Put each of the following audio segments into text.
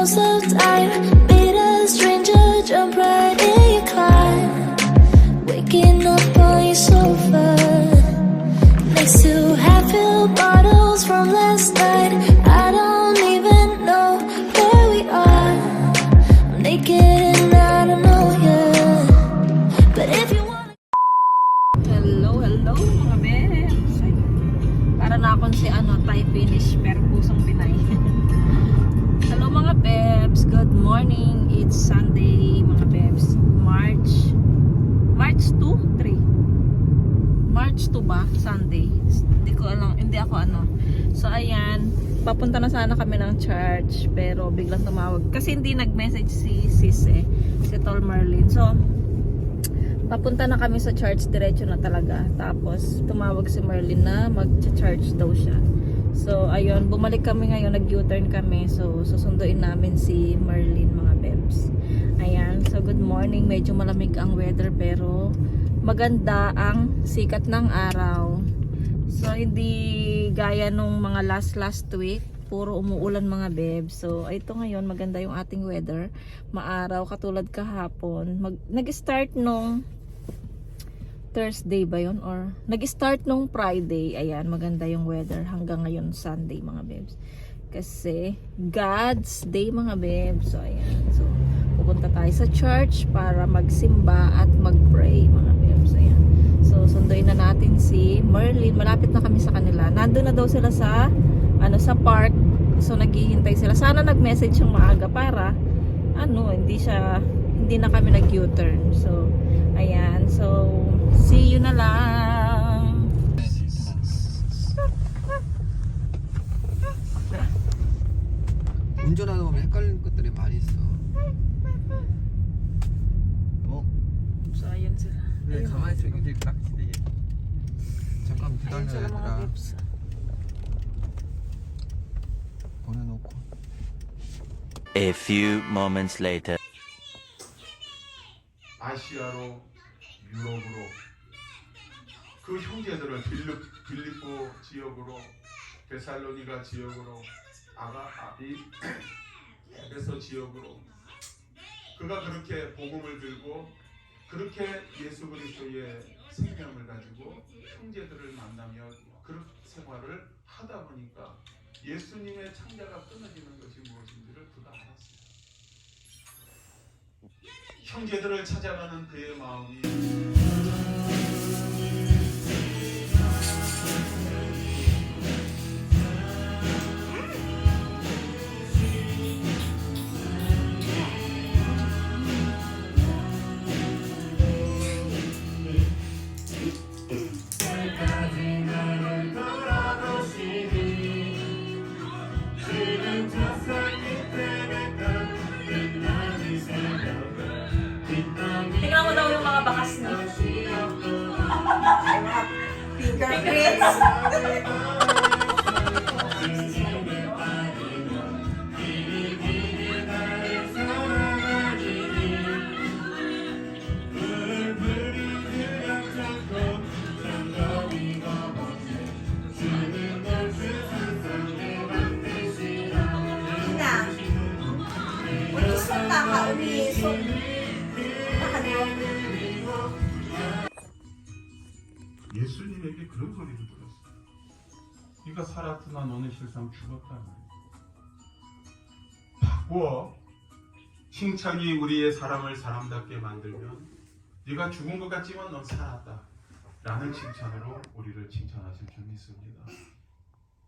house of time. Meet a stranger, jump right in your climb. Waking up on your sofa next to half-filled bottles from last night. I don't even know where we are. I'm naked and I don't know you. But if you want. Hello mga bebs. Para na akong si Thai finish pero pusong Pinay. Hello mga bebs, good morning. It's Sunday mga bebs. March 2? 3? March 2 ba? Sunday. Hindi ko alam, hindi ako So ayan, papunta na sana kami ng church pero biglang tumawag. Kasi hindi nag-message si sis si Tol Merlin. So papunta na kami sa church, diretso na talaga. Tapos tumawag si Merlin na mag-church daw siya. So ayun, bumalik kami ngayon, nag-U-turn kami. So susunduin namin si Merlin mga bebs. Ayan, so good morning. Medyo malamig ang weather pero maganda ang sikat ng araw. So hindi gaya nung mga last week, puro umuulan mga bebs. So ito ngayon maganda yung ating weather. Maaraw katulad kahapon. Nag-start nung Thursday ba yun? Or nag-start nung Friday. Ayan, maganda yung weather hanggang ngayon Sunday mga bebs. Kasi God's Day mga bebs. So ayan. So pupunta tayo sa church para magsimba at mag-pray mga bebs. Ayan. So sunduin na natin si Merlin. Malapit na kami sa kanila. Nandun na daw sila sa sa park. So naghihintay sila. Sana nag-message yung maaga para hindi na kami nag-U-turn. So ayan. So see you na lang. 운전하다 보면 헷갈리는 것들이 많이 있어. So ayan sila. 네, 가만히 있어. 이게 딱 되게. 잠깐 Ayan 기다려 sila mga 얘들아. bebs. 보내놓고. A few moments later. 아시아로 유럽으로 그 형제들을 빌립보 지역으로 데살로니가 지역으로 에베소 지역으로 그가 그렇게 복음을 들고 그렇게 예수 그리스도의 생명을 가지고 형제들을 만나며 그런 생활을 하다 보니까 예수님의 창자가 끊어지는 것이 무엇인지를 그가 알았어요. 형제들을 찾아가는 그의 마음이 Tingnan mo daw yung mga bakas niya. Fingerprints. 예수님에게 그런 소리를 들었어. 네가 살았으나 너는 실상 죽었다. 바꾸어. 칭찬이 우리의 사람을 사람답게 만들면 네가 죽은 것 같지만 넌 살았다 라는 칭찬으로 우리를 칭찬하실 줄 믿습니다.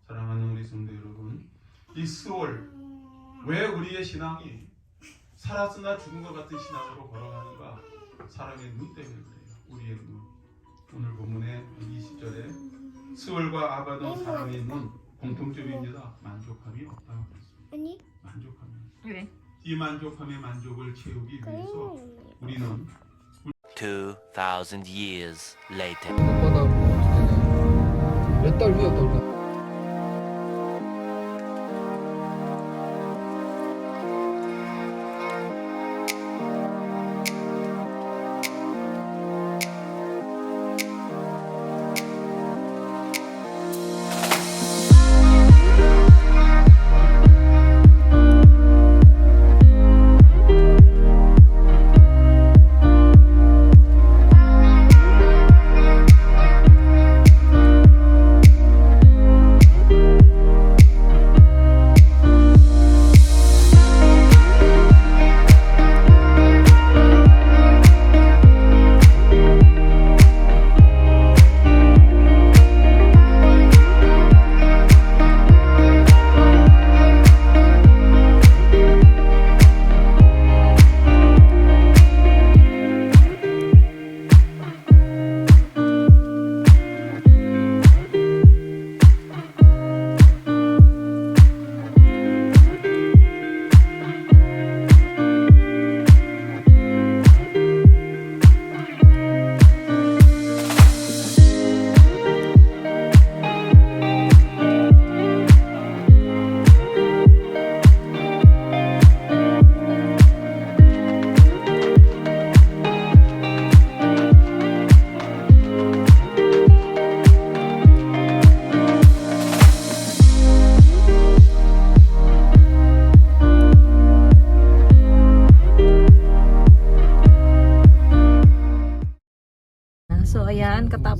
사랑하는 우리 성도 여러분, 이 스월 왜 우리의 신앙이 살았으나 죽은 것 같은 신앙으로 걸어가는가? 사람의 눈 때문에 그래요. 우리의 눈. 오늘 본문의 20절에 스월과 아바돈 사람의 눈 공통점입니다. 만족함이 없다고 그랬습니다. 아니? 만족함이. 그래. 이 만족함의 만족을 채우기 위해서 우리는 2,000 years later. 오빠나 몇달 후였다 우리가.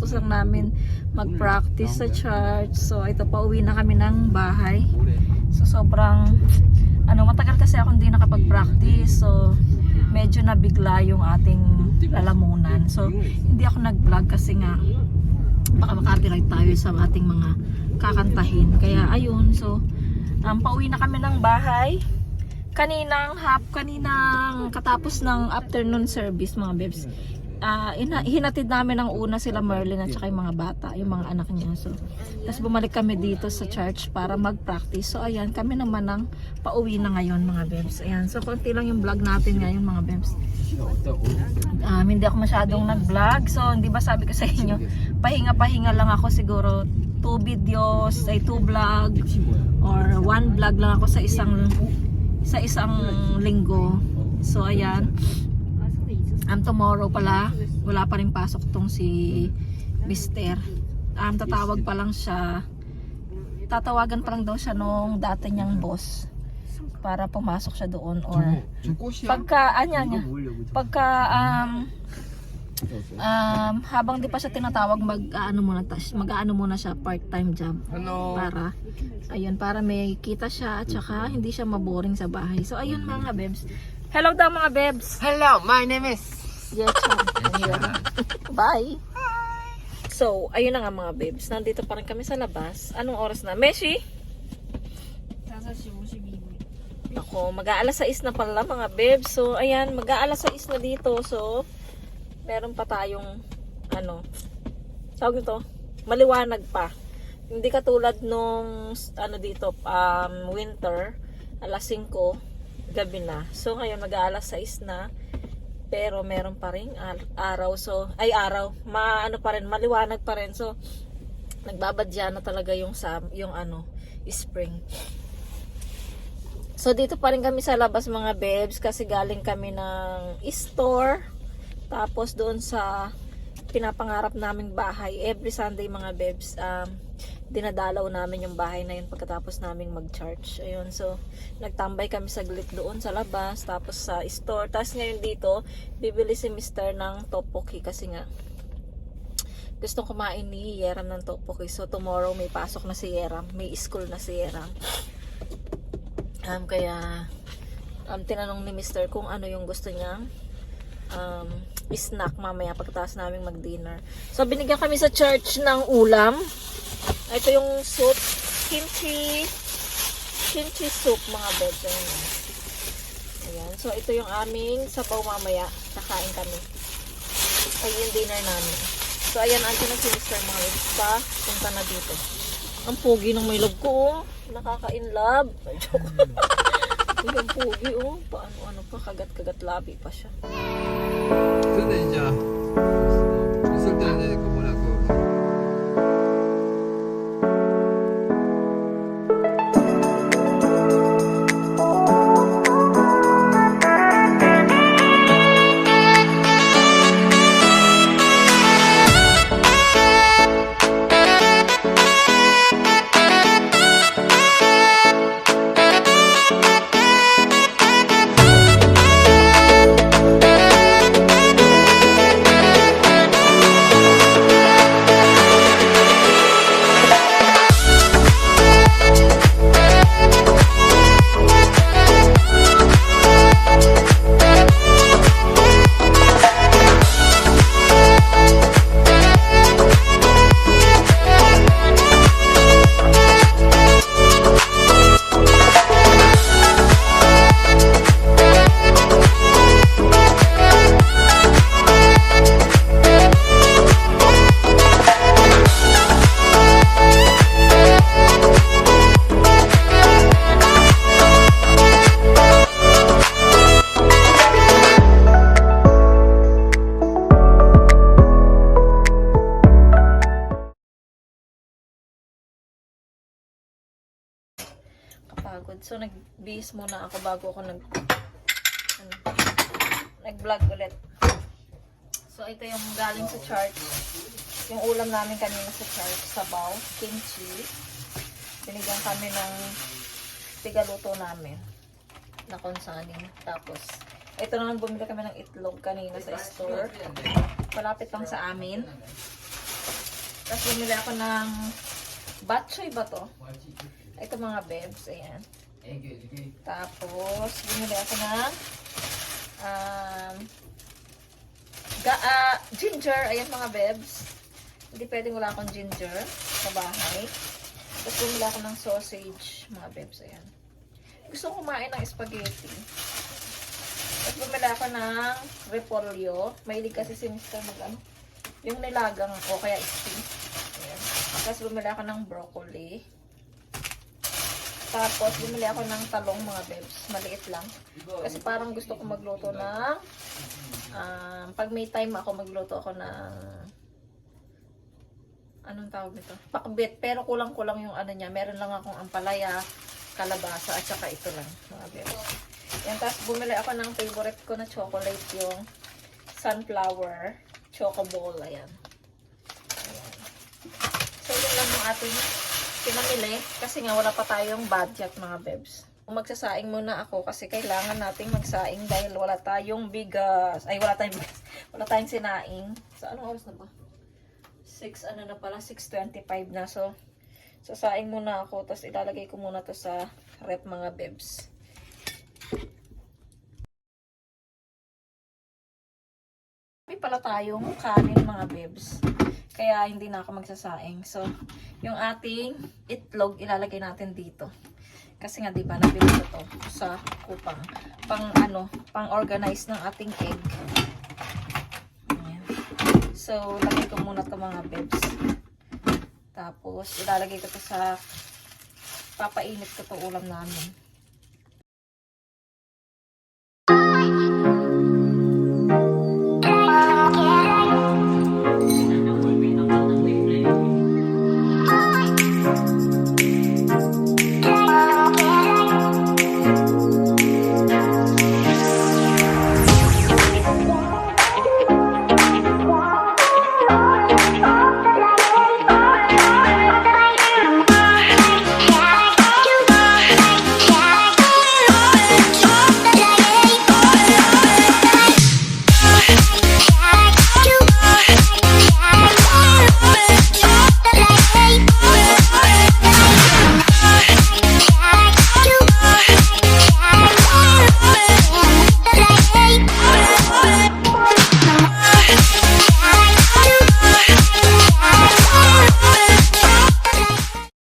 kakatapos lang namin mag-practice sa church. So ito, pauwi na kami ng bahay. So sobrang matagal kasi ako hindi nakapag-practice. So medyo nabigla yung ating lalamunan. So hindi ako nag-vlog kasi nga baka makapiright tayo sa ating mga kakantahin. Kaya ayun, so pauwi na kami ng bahay. Kaninang katapos ng afternoon service, mga bebs, hinatid namin ng una sila Merlin at saka yung mga bata, yung mga anak niya. So, tapos bumalik kami dito sa church para mag-practice. So ayan, kami naman ang pauwi na ngayon, mga bebs. Ayan, so konti lang yung vlog natin ngayon, mga bebs. Hindi ako masyadong nag-vlog. So hindi ba sabi ko sa inyo, pahinga-pahinga lang ako, siguro 2 vlog or 1 vlog lang ako sa isang linggo. So ayan, tomorrow pala wala pa rin pasok tong si Mister. Tatawag pa lang siya, tatawagan pa lang daw siya nung dati niyang boss para pumasok siya doon, or habang di pa siya tinatawag, mag-aano muna siya, part-time job. Para may kita siya at saka hindi siya maboring sa bahay. So ayun, mga bebs. Hello daw, mga bebs. Hello, my name is... Yechan. Bye. So ayun na nga, mga bebs. Nandito pa rin kami sa labas. Anong oras na? Meshi? Ako, mag-aalas 6 na pala, mga bebs. So ayan, mag-aalas 6 na dito. So meron pa tayong tawag nito, maliwanag pa. Hindi katulad nung dito, winter, alas 5 gabi na. So ngayon mag-aalas 6 na, pero meron pa ring araw. So pa rin, maliwanag pa rin. So nagbabadya na talaga yung spring. So dito pa rin kami sa labas, mga bebs, kasi galing kami ng store. Tapos doon sa pinapangarap naming bahay, every Sunday, mga bebs, dinadalaw namin yung bahay na yun pagkatapos naming mag-church. Ayun, so nagtambay kami saglit doon sa labas, tapos sa store. Tapos ngayon dito, bibili si Mr. ng tteokbokki kasi nga gustong kumain ni Yeram ng tteokbokki. So tomorrow may pasok na si Yeram, may school na si Yeram. Kaya tinanong ni Mr. kung ano yung gusto niyang snack mamaya pagkatapos namin mag-dinner. So binigyan kami sa church ng ulam. Ito yung soup, kimchi soup, mga bebs. Ayan. So ito yung aming sabaw mamaya. Kakain kami. Ay, yung dinner namin. So ayan, andyan na si Mr. mga bebs pa. Punta na dito. Ang pogi ng may love ko. Nakaka-inlove. Yung pogi, paano pa, kagat-kagat labi pa siya. 근데 이제 있을 때는 이제 그 뭐냐 그 Kapagod. So nag-bihis muna ako bago ako nag-vlog ulit. So ito yung galing sa church. Yung ulam namin kanina sa church, sabaw, kimchi. Binigyan kami ng tigaluto namin na konsaning. Tapos ito naman, bumili kami ng itlog kanina sa store. Malapit lang sa amin. Tapos bumili ako ng batchoy ba to? Ito mga bebs, ayan. Tapos bumili ako ng ginger, ayan mga bebs. Hindi pwedeng wala akong ginger sa bahay. Tapos bumili ako ng sausage, mga bebs, ayan. Gusto ko kumain ng spaghetti. Tapos bumili ako ng repolyo. Mahilig kasi si Mr. Magan. Yung nilagang o kaya steam. Ayan. Tapos bumili ako ng broccoli. Tapos bumili ako ng talong mga bebs. Maliit lang. Kasi parang gusto ko magluto ng pag may time ako magluto ako ng anong tawag nito? Pakbit. Pero kulang-kulang yung ano niya. Meron lang akong ampalaya, kalabasa, at saka ito lang mga bebs. Yan, tapos bumili ako ng favorite ko na chocolate, yung sunflower choco ball. Ayan. Ayan. So, yun lang yung ating pinamili. Kasi nga, wala pa tayong budget, mga bebs. Magsasaing muna ako kasi kailangan nating magsaing dahil wala tayong bigas. Ay, wala tayong bigas. Wala tayong sinaing. So, anong oras na ba? 6:25 na. So, sasaing muna ako. Tapos, ilalagay ko muna to sa rep, mga bebs. May pala tayong kanin, mga bebs. Kaya hindi na ako magsasaing. So, yung ating itlog ilalagay natin dito. Kasi nga 'di ba nabili ko to sa kupang. Pang organize ng ating egg. Ayan. So, lagay ko muna to mga bebs. Tapos ilalagay ko to sa papainit ko to ulam namin.